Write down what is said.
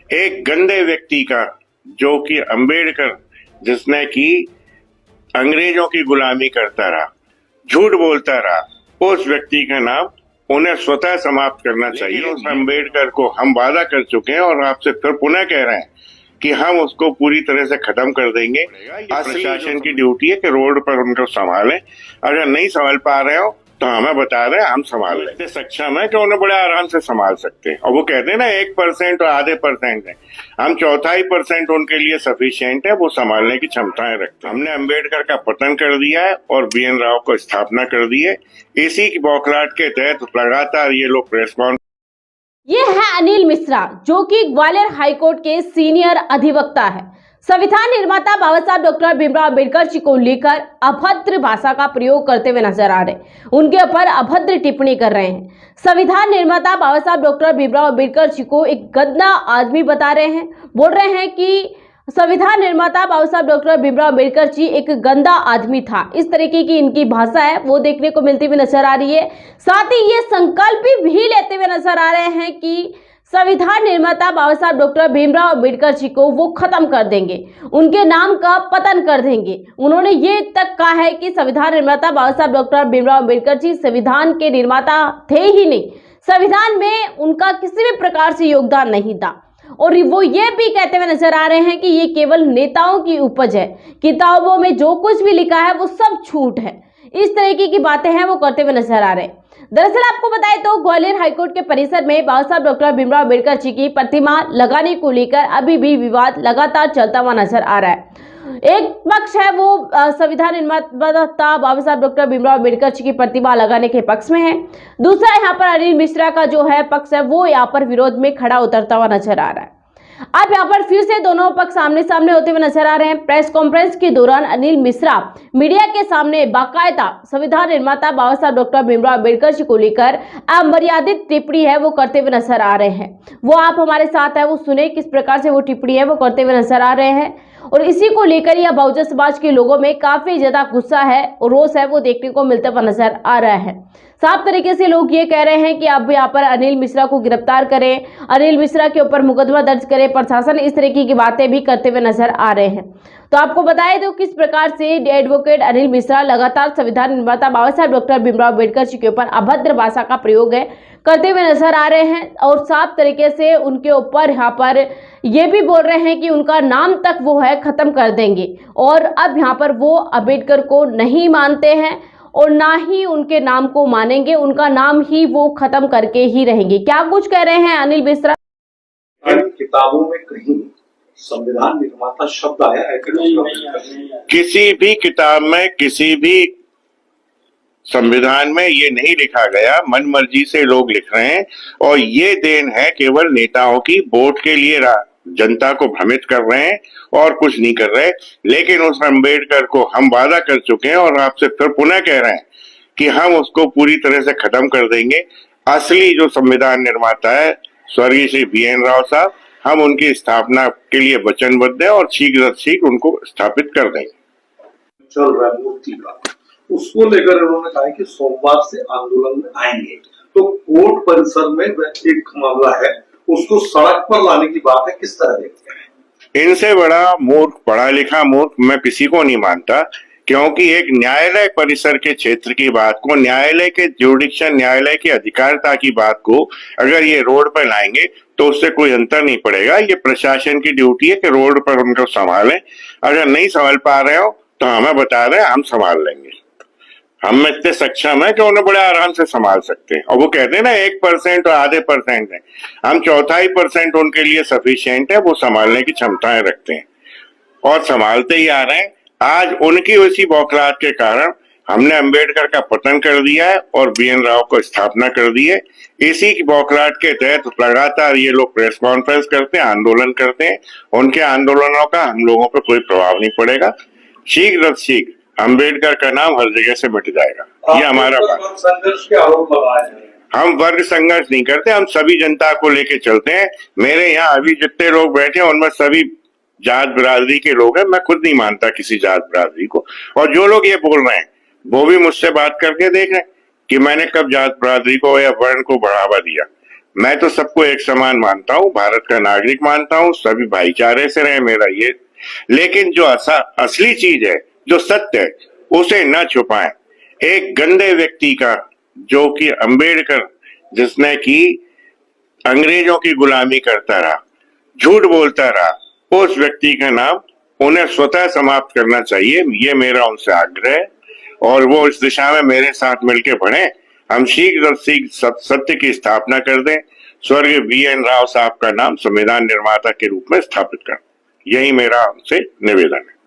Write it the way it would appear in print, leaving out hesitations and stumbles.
एक गंदे व्यक्ति का, जो कि अंबेडकर, जिसने की अंग्रेजों की गुलामी करता रहा, झूठ बोलता रहा, उस व्यक्ति का नाम उन्हें स्वतः समाप्त करना चाहिए। उस अंबेडकर को हम वादा कर चुके हैं और आपसे फिर पुनः कह रहे हैं कि हम उसको पूरी तरह से खत्म कर देंगे। प्रशासन की ड्यूटी है कि रोड पर उनको संभालें। अगर नहीं संभाल पा रहे हो तो हमें बता रहे हैं, हम संभाल लेते सक्षम है कि उन्हें बड़े आराम से संभाल सकते हैं। और वो कहते हैं ना 1% और आधे % है, हम 1/4% उनके लिए सफिशिएंट है, वो संभालने की क्षमताएं रखते हैं। हमने अंबेडकर का पतन कर दिया है और BN राव को स्थापना कर दी है। इसी की बौखलाहट के तहत लगातार ये लोग प्रेस कॉन्फ्रेंस। ये है अनिल मिश्रा, जो कि ग्वालियर हाईकोर्ट के सीनियर अधिवक्ता है। संविधान निर्माता बाबा साहब डॉक्टर भीमराव अम्बेडकर जी को लेकर अभद्र भाषा का प्रयोग करते हुए नजर आ रहे हैं, उनके ऊपर अभद्र टिप्पणी कर रहे हैं। संविधान निर्माता बाबा साहब डॉक्टर भीमराव अम्बेडकर जी को एक गंदा आदमी बता रहे हैं, बोल रहे हैं कि संविधान निर्माता बाबा साहब डॉक्टर भीमराव अम्बेडकर जी एक गंदा आदमी था। इस तरीके की इनकी भाषा है वो देखने को मिलती हुई नजर आ रही है। साथ ही ये संकल्प भी लेते हुए नजर आ रहे हैं कि संविधान निर्माता बाबा साहब डॉक्टर भीमराव अम्बेडकर जी को वो खत्म कर देंगे, उनके नाम का पतन कर देंगे। उन्होंने ये तक कहा है कि संविधान निर्माता बाबा साहब डॉक्टर भीमराव अम्बेडकर जी संविधान के निर्माता थे ही नहीं, संविधान में उनका किसी भी प्रकार से योगदान नहीं था। और वो ये भी कहते हुए नजर आ रहे हैं कि ये केवल नेताओं की उपज है, किताबों में जो कुछ भी लिखा है वो सब झूठ है। इस तरीके की बातें हैं वो करते हुए नजर आ रहे हैं। दरअसल आपको बताएं तो ग्वालियर हाईकोर्ट के परिसर में बाबा साहब डॉक्टर भीमराव अम्बेडकर जी की प्रतिमा लगाने को लेकर अभी भी विवाद लगातार चलता हुआ नजर आ रहा है। एक पक्ष है वो संविधान निर्माता बाबा साहब डॉक्टर भीमराव अम्बेडकर जी की प्रतिमा लगाने के पक्ष में है, दूसरा यहाँ पर अनिल मिश्रा का जो है पक्ष है वो यहाँ पर विरोध में खड़ा उतरता हुआ नजर आ रहा है। अब यहाँ पर फिर से दोनों पक्ष आमने सामने होते हुए नजर आ रहे हैं। प्रेस कॉन्फ्रेंस के दौरान अनिल मिश्रा मीडिया के सामने बाकायदा संविधान निर्माता बाबा साहब डॉक्टर भीमराव अम्बेडकर जी को लेकर अमर्यादित टिप्पणी है वो करते हुए नजर आ रहे हैं। वो आप हमारे साथ है वो सुने किस प्रकार से वो टिप्पणी है वो करते हुए नजर आ रहे हैं। और इसी को लेकर यह बहुजन समाज के लोगों में काफी ज्यादा गुस्सा है और रोष है वो देखने को मिलता हुआ नजर आ रहा है। साफ तरीके से लोग ये कह रहे हैं कि अब यहाँ पर अनिल मिश्रा को गिरफ्तार करें, अनिल मिश्रा के ऊपर मुकदमा दर्ज करे प्रशासन, इस तरीके की बातें भी करते हुए नजर आ रहे हैं। तो आपको बताएं तो किस प्रकार से एडवोकेट अनिल मिश्रा लगातार संविधान निर्माता बाबा साहब डॉक्टर भीमराव अम्बेडकर जी के ऊपर अभद्र भाषा का प्रयोग है करते हुए नजर आ रहे हैं। और साफ तरीके से उनके ऊपर यहाँ पर ये भी बोल रहे हैं कि उनका नाम तक वो है खत्म कर देंगे। और अब यहाँ पर वो अम्बेडकर को नहीं मानते हैं और ना ही उनके नाम को मानेंगे, उनका नाम ही वो खत्म करके ही रहेंगे। क्या कुछ कह रहे हैं अनिल मिश्रा? किताबों में कहीं संविधान निर्माता शब्द आया है? किसी भी किताब में, किसी भी संविधान में ये नहीं लिखा गया। मन मर्जी से लोग लिख रहे हैं और ये देन है केवल नेताओं की, वोट के लिए जनता को भ्रमित कर रहे हैं और कुछ नहीं कर रहे। लेकिन उस अम्बेडकर को हम वादा कर चुके हैं और आपसे फिर पुनः कह रहे हैं कि हम उसको पूरी तरह से खत्म कर देंगे। असली जो संविधान निर्माता है स्वर्गीय श्री BN राव साहब, हम उनकी स्थापना के लिए वचनबद्ध हैं और शीघ्र उनको स्थापित कर देंगे। चल रहा है मूर्ति का, उसको लेकर उन्होंने कहा कि सोमवार से आंदोलन में आएंगे। तो कोर्ट परिसर में एक मामला है, उसको सड़क पर लाने की बात है, किस तरह देखते हैं? इनसे बड़ा मूर्ख, पढ़ा लिखा मूर्ख मैं किसी को नहीं मानता। क्योंकि एक न्यायालय परिसर के क्षेत्र की बात को, न्यायालय के ज्यूडिक्शन, न्यायालय की अधिकारिता की बात को अगर ये रोड पर लाएंगे तो उससे कोई अंतर नहीं पड़ेगा। ये प्रशासन की ड्यूटी है कि रोड पर उनको संभालें। अगर नहीं संभाल पा रहे हो तो हमें बता रहे हैं, हम संभाल लेंगे। हम इतने सक्षम है कि उन्हें बड़े आराम से संभाल सकते हैं। और वो कहते हैं ना 1% और आधे % है, हम 1/4% उनके लिए सफिशिएंट है, वो संभालने की क्षमताएं रखते हैं और संभालते ही आ रहे हैं। आज उनकी उसी बौखलाहट के कारण हमने अंबेडकर का पतन कर दिया है और BN राव को स्थापना कर दी है। इसी की बौखलाहट के तहत लगातार ये लोग प्रेस कॉन्फ्रेंस करते हैं, आंदोलन करते हैं। उनके आंदोलनों का हम लोगों पर कोई प्रभाव नहीं पड़ेगा। शीघ्र अंबेडकर का नाम हर जगह से मिट जाएगा। ये हमारा संघर्ष के आरोप लगाए हैं। हम वर्ग संघर्ष नहीं करते, हम सभी जनता को लेके चलते हैं। मेरे यहाँ अभी जितने लोग बैठे हैं उनमें सभी जात बिरादरी के लोग हैं। मैं खुद नहीं मानता किसी जात बिरादरी को। और जो लोग ये बोल रहे हैं वो भी मुझसे बात करके देख रहे हैं कि मैंने कब जात बिरादरी को या वर्ण को बढ़ावा दिया। मैं तो सबको एक समान मानता हूँ, भारत का नागरिक मानता हूँ, सभी भाईचारे से रहे, मेरा ये। लेकिन जो असली चीज है, जो सत्य है, उसे न छुपाएं। एक गंदे व्यक्ति का, जो कि अंबेडकर, जिसने की अंग्रेजों की गुलामी करता रहा, झूठ बोलता रहा, उस व्यक्ति का नाम उन्हें स्वतः समाप्त करना चाहिए। ये मेरा उनसे आग्रह है और वो इस दिशा में मेरे साथ मिलकर बढ़े। हम शीघ्र सत्य की स्थापना कर दें, स्वर्गीय BN राव साहब का नाम संविधान निर्माता के रूप में स्थापित कर। यही मेरा उनसे निवेदन है।